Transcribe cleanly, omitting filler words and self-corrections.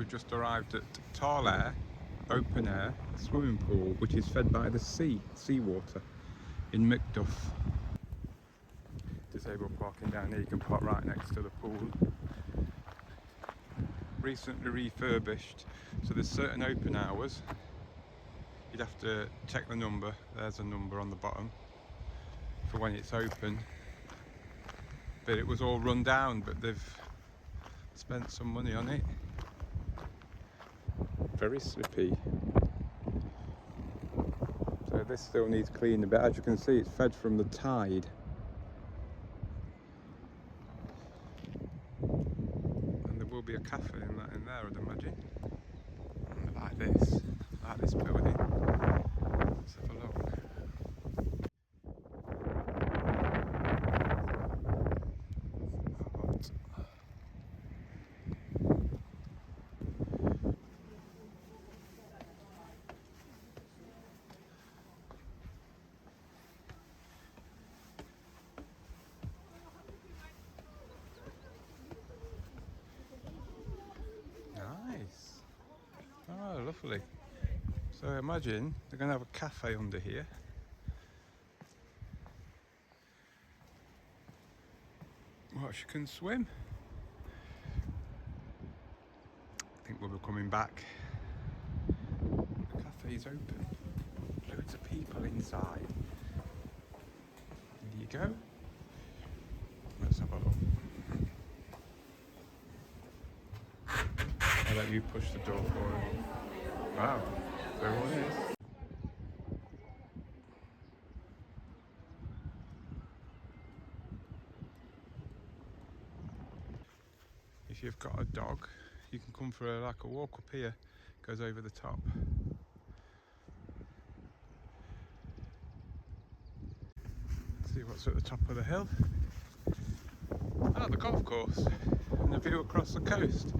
we've just arrived at Tarlair open air swimming pool, which is fed by the seawater in MacDuff. Disabled parking down here, you can park right next to the pool. Recently refurbished, so there's certain open hours. You'd have to check the number, there's a number on the bottom for when it's open. But it was all run down, but they've spent some money on it. Very slippy. So this still needs cleaning, but as you can see, it's fed from the tide. And there will be a cafe in there, I'd imagine. I like this building. Let's have a look. Nice. Oh, lovely. So imagine they're going to have a cafe under here. Watch, you can swim. I think we'll be coming back. The cafe's open. Loads of people inside. There you go. Let's have a look. I'll let you push the door for it. Wow, there one is. If you've got a dog, you can come for like a walk up here. Goes over the top. Let's see what's at the top of the hill. Ah, the golf course and the view across the coast.